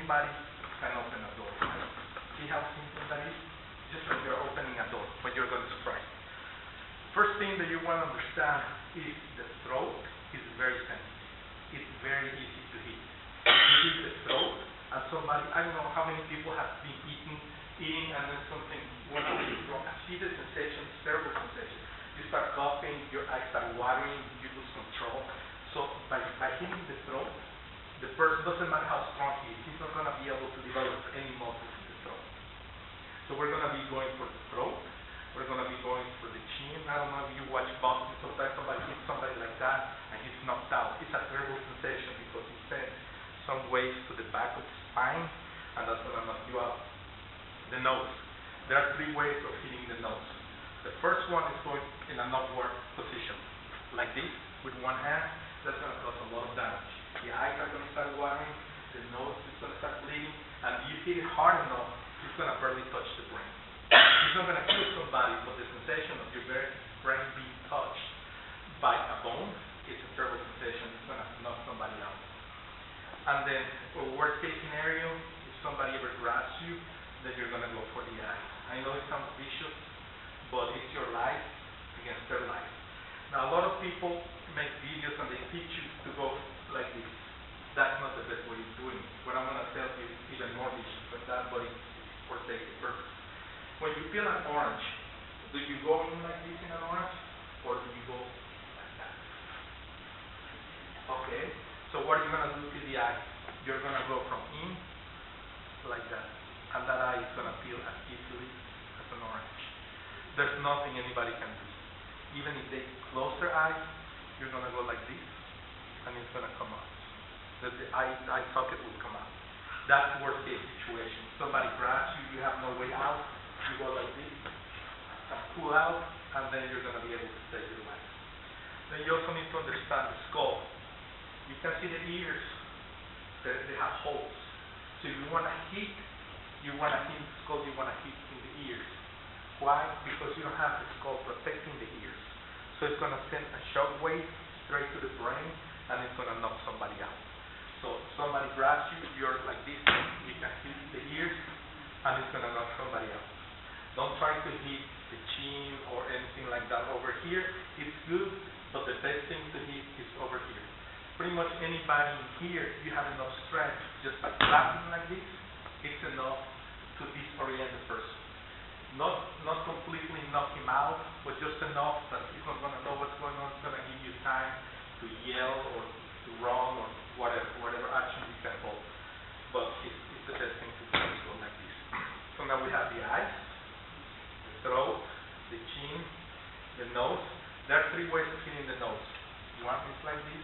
anybody can open a door, right? See how simple that is? Just like you're opening a door when you're going to strike. First thing that you want to understand is the throat is very sensitive. It's very easy to hit. You hit the throat, and somebody, I don't know how many people have been eating, and then something went out of your throat. I see the sensation, it's terrible sensation. You start coughing, your eyes start watering, you lose control. So by hitting the throat, the person, doesn't matter how strong he is, he's not going to be able to develop any muscles in the throat. So we're going to be going for the throat. We're going to be going for the chin. I don't know if you watch boxing, sometimes somebody hits somebody like that and he's knocked out. It's a terrible sensation because he sends some waves to the back of the spine and that's going to knock you out. The nose. There are 3 ways of hitting the nose. The first one is going in an upward position, like this, with one hand. That's going to cause a lot of damage. The eyes are going to start watering, the nose is going to start bleeding, and if you hit it hard enough, it's going to barely touch the brain. It's not going to kill somebody, but the sensation of your brain being touched by a bone is a terrible sensation. It's going to knock somebody out. And then, worst case scenario, if somebody ever grabs you, then you're going to go for the eyes. I know it sounds vicious, but it's your life against their life. Now, a lot of people make videos and they teach you to go like this. That's not the best way of doing it. What I'm going to tell you is even more vicious than that, but it's for safety purposes. When you peel an orange, do you go in like this in an orange, or do you go like that? Okay, so what are you going to do to the eye? You're going to go from in, like that, and that eye is going to peel as easily as an orange. There's nothing anybody can do. Even if they close their eyes, you're going to go like this, and it's going to come out. The eye socket will come out. That's worst case situation. Somebody grabs you, you have no way out. You go like this, and pull out, and then you're going to be able to save your life. Then you also need to understand the skull. You can see the ears, they have holes. So if you want to hit the skull, you want to hit in the ears. Why? Because you don't have the skull protecting the ears. So it's going to send a shock wave straight to the brain, and it's going to knock somebody out. So if somebody grabs you, you're like this, you can hit the ears, and it's going to knock somebody out. Don't try to hit the chin or anything like that over here. It's good, but the best thing to hit is over here. Pretty much anybody in here, you have enough strength, just by clapping like this, it's enough to disorient the person. Not completely knock him out, but just enough that he's not going to know what's going on. It's going to give you time to yell or to run or whatever action you can hold. But it's the best thing to do is go like this. So now we have the eyes, throat, the chin, the nose. There are 3 ways of hitting the nose. One is like this.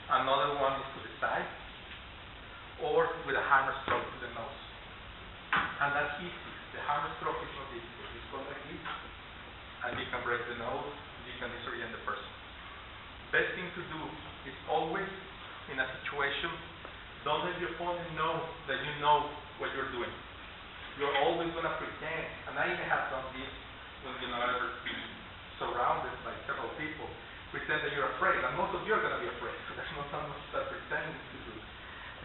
Another one is to the side, or with a hammer stroke to the nose. And that's easy. The hammer stroke is not easy. You just go like this, and you can break the nose, you can disorient the person. Best thing to do is always, in a situation, don't let your opponent know that you know what you're doing. You're always going to pretend, and I even have done this when you're not ever been surrounded by several people, pretend that you're afraid, and most of you are going to be afraid, so there's not so much that pretending to do.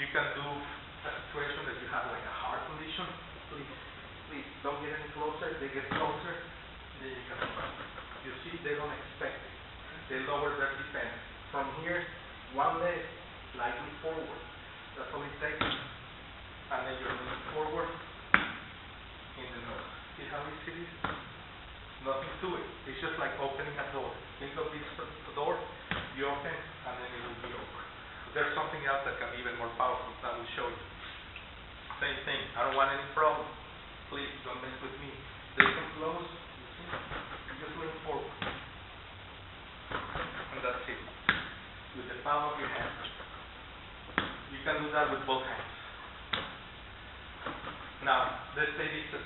You can do a situation that you have like a heart condition. Please, don't get any closer. They get closer, then you can stop. You see, they don't expect it. They lower their defense. From here, one leg slightly forward. That's all it takes. And then you're moving forward in the nose. See how easy it is? Nothing to it. It's just like opening a door. Think of this door, you open, and then it will be over. There's something else that can be even more powerful that I will show you. Same thing. I don't want any problem. Please don't mess with me. They come close. You see? You just lean forward. And that's it. With the palm of your hand. You can do that with both hands. Now, let's say this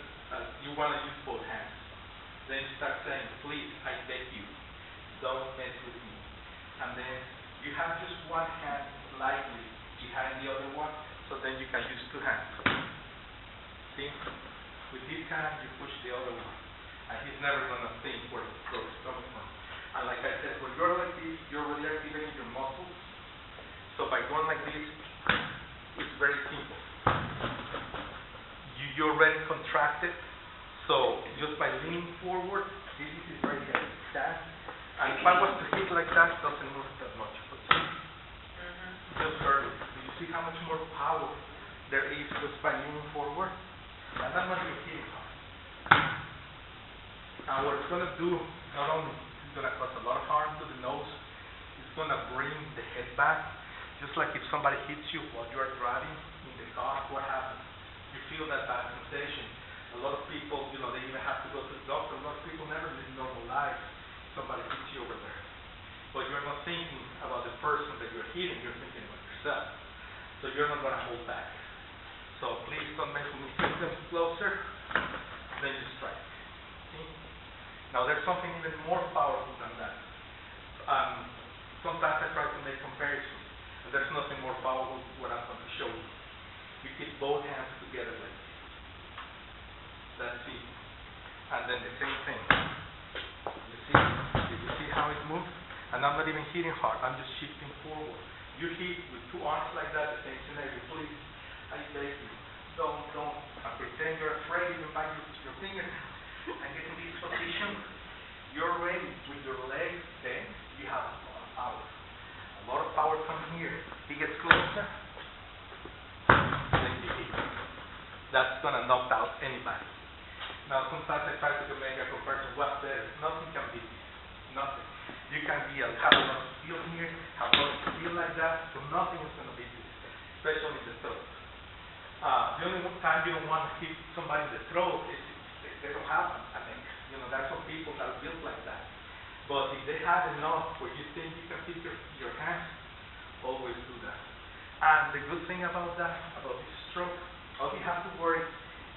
you want to use both hands. Then you start saying, please, I beg you, don't mess with me. And then you have just one hand lightly behind the other one, so then you can use 2 hands. See? With this hand, you push the other one. And he's never going to think where the throat is coming from. And like I said, when you're like this, you're already activating your muscles. So by going like this, it's very simple. you're already contracted. So just by leaning forward, this is right here. Stand. And if I was to hit like that, it doesn't move that much. But just barely. Do you see how much more power there is just by leaning forward? And that's what you're hitting hard. Now what it's going to do, not only is it going to cause a lot of harm to the nose, it's going to bring the head back. Just like if somebody hits you while you are driving in the car, what happens? You feel that bad sensation. A lot of people, you know, they even have to go to the doctor. A lot of people never live normal lives. Somebody hits you over there. But you're not thinking about the person that you're hitting, you're thinking about yourself. So you're not going to hold back. So please don't mess with me. Hit them closer, then you strike. See? Now there's something even more powerful than that. Sometimes I try to make comparisons, and there's nothing more powerful than what I'm going to show you. You keep both hands together like this. That's it. And then the same thing. You see? You see how it moves? And I'm not even hitting hard. I'm just shifting forward. You hit with two arms like that, the same scenario. Please, I beg you, don't pretend you're afraid. Even by your fingers and get in this position. You're ready with your legs bent. You have a lot of power. A lot of power from here. He gets closer. Then you hit. That's going to knock out anybody. Now, sometimes I try to make a comparison. What's better? Nothing can beat this. Nothing. You can have a lot of steel here, have a lot of steel like that, so nothing is going to beat this, especially the throat. The only time you don't want to hit somebody in the throat is if they don't have a neck. You know, there's some people that are built like that. But if they have enough where you think you can hit your hands, always do that. And the good thing about that, about this stroke, all you have to worry,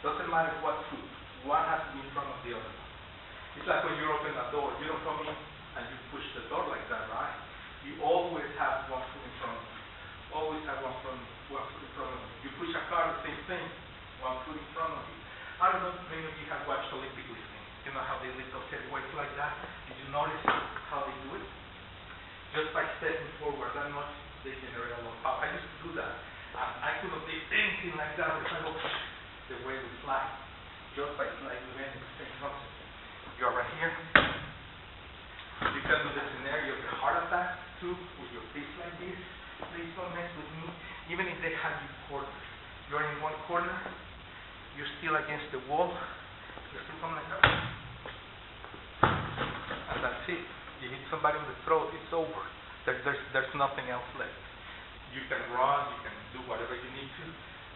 doesn't matter what foot. One has to be in front of the other one. It's like when you open a door. You don't come in and you push the door like that, right? You always have one foot in front of you. Always have one foot in front of you. You push a car, the same thing. One foot in front of you. I don't know if many of you have watched Olympic lifting. You know how they lift those heavy weights like that? Did you notice how they do it? Just by stepping forward, that much they generate a lot of power. I used to do that. And I couldn't lift anything like that if I go the way we fly. Just by sliding in the same concept. You're right here. You can do the scenario of the heart attack too, with your feet like this. Please don't mess with me. Even if they have you cornered. You're in one corner, you're still against the wall, you're still coming like that. And that's it. You hit somebody in the throat, it's over. There's nothing else left. You can run, you can do whatever you need to.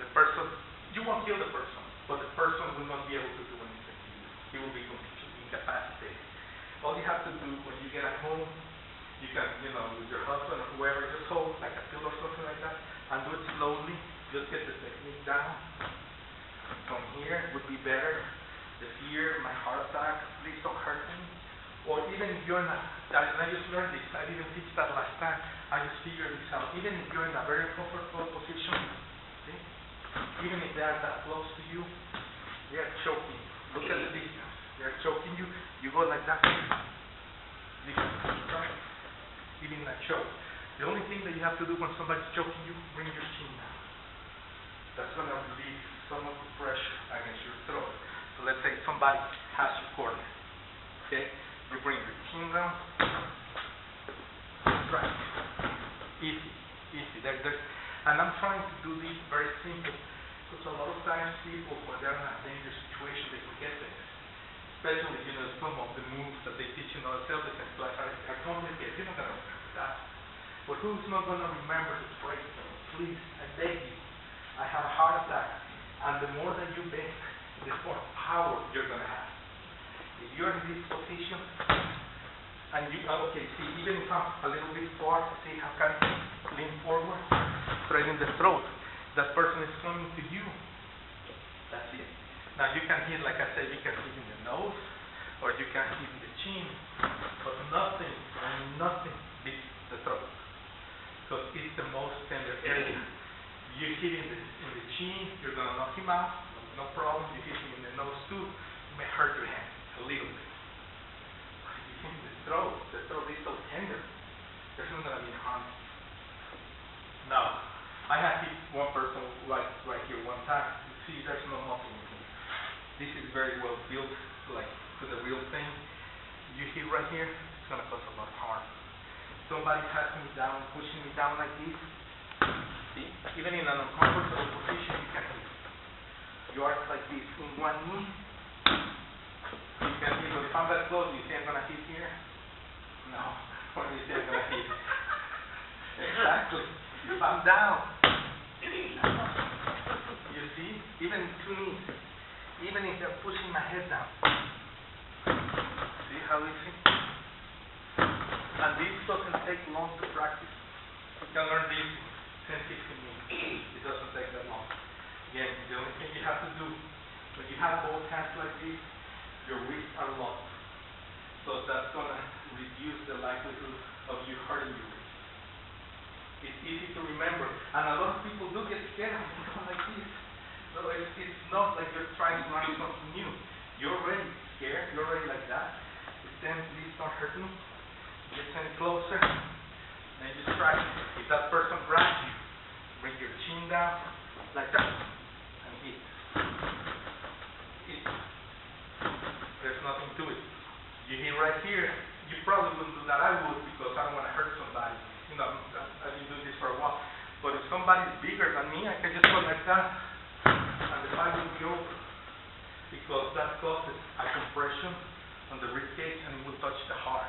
The person, you won't kill the person, but the person will not be able to do anything to you. He will be completely incapacitated. All you have to do when you get at home, you can, you know, with your husband or whoever, just hold like a pillow or something like that, and do it slowly. Just get the technique down. From here would be better. The fear, my heart attack, please don't hurt me. Or even if you're not, I just learned this, I didn't teach that last time, I just figured this out. Even if you're in a very comfortable position, see? Even if they are that close to you, they are choking. Look at the distance. They are choking you. You go like that. Right? Even a choke. The only thing that you have to do when somebody's choking you, bring your chin down. That's going to relieve some of the pressure against your throat. So let's say somebody has you cornered. Okay? You bring your chin down. Right. Easy. And I'm trying to do this very simple. Because a lot of times people, when they're in a dangerous situation, they forget things. Especially, you know, some of the moves that they teach in our self-defense class are complicated. You're not going to remember that. But who's not going to remember the phrase? Please, I beg you. I have a heart attack. And the more that you beg, the more power you're going to have. If you're in this position, and you, okay, see, even if I'm a little bit far, see how can I lean forward, straight in the throat. That person is coming to you. That's it. Now you can hit, like I said, you can hit in the nose, or you can hit in the chin, but nothing beats the throat. Because it's the most tender area. You hit in the chin, you're going to knock him out, no problem. You hit him in the nose too, you may hurt your hand a little bit. But if you hit the throat is so tender, there's not going to be harm. Now, I have hit one person like right here one time. You see, there's no muscle in here. This is very well built, like to the real thing. You hit right here, it's gonna cause a lot of harm. Somebody has me down, pushing me down like this. See, even in an uncomfortable position, you can hit. You are like this in one knee. You can hit, but if I'm that close, you see I'm gonna hit here? No. Or you see I'm gonna hit? Exactly. If I'm down, you see, even two knees, even if they're pushing my head down. See how easy? And this doesn't take long to practice. You can learn this in 10, 15 minutes. It doesn't take that long. Again, the only thing you have to do, when you have both hands like this, your wrists are locked. So that's going to reduce the likelihood of you hurting your wrist. It's easy to remember. And a lot of people do get scared when you go like this. So it's not like you're trying to learn something new. You're already scared. You're already like that. But then please don't hurt me. Get any closer. And just try. If that person grabs you, bring your chin down like that. And hit. There's nothing to it. You hit right here. You probably wouldn't do that. I would, because I don't want to hurt somebody. You know, I've been doing this for a while. But if somebody's bigger than me, I can just go like that, and the fight will be over. Because that causes a compression on the rib cage, and it will touch the heart.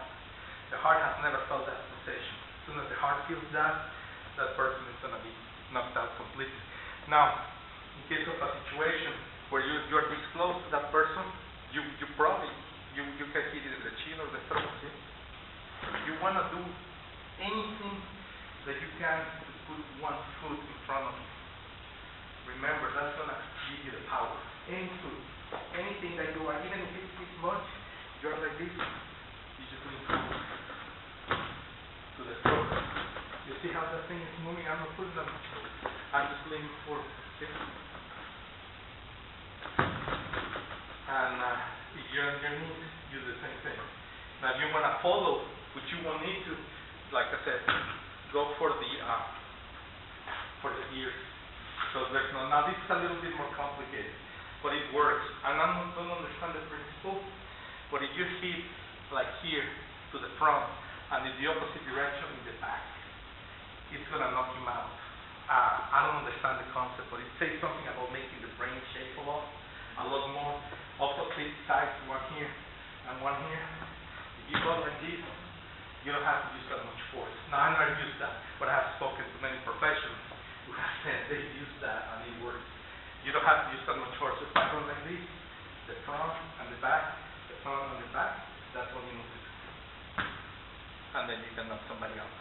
The heart has never felt that sensation. As soon as the heart feels that, that person is going to be knocked out completely. Now, in case of a situation where you're this close to that person, you probably you can hit it in the chin or the throat. See? You want to do anything that you can to put one foot in front of you. Remember, that's going to give you the power. Any foot, anything that you are, even if it's this much, you're like this, you just lean forward to the throat. You see how that thing is moving? I'm not putting them. I'm just leaning forward. See? And if you're on your knees, do the same thing. Now, if you want to follow, which you won't need to, like I said, go for the ears. So there's no. Now this is a little bit more complicated, but it works. And I don't understand the principle, but if you hit like here to the front and in the opposite direction in the back, it's gonna knock him out. I don't understand the concept, but it says something about making the brain shake a lot more. Opposite sides, one here and one here. If you go like this, you don't have to use that much force. Now, I never use that, but I have spoken to many professionals who have said they use that and it works. You don't have to use that much force. If I go like this, the front and the back, the front and the back, that's what you need to do. And then you can knock somebody out.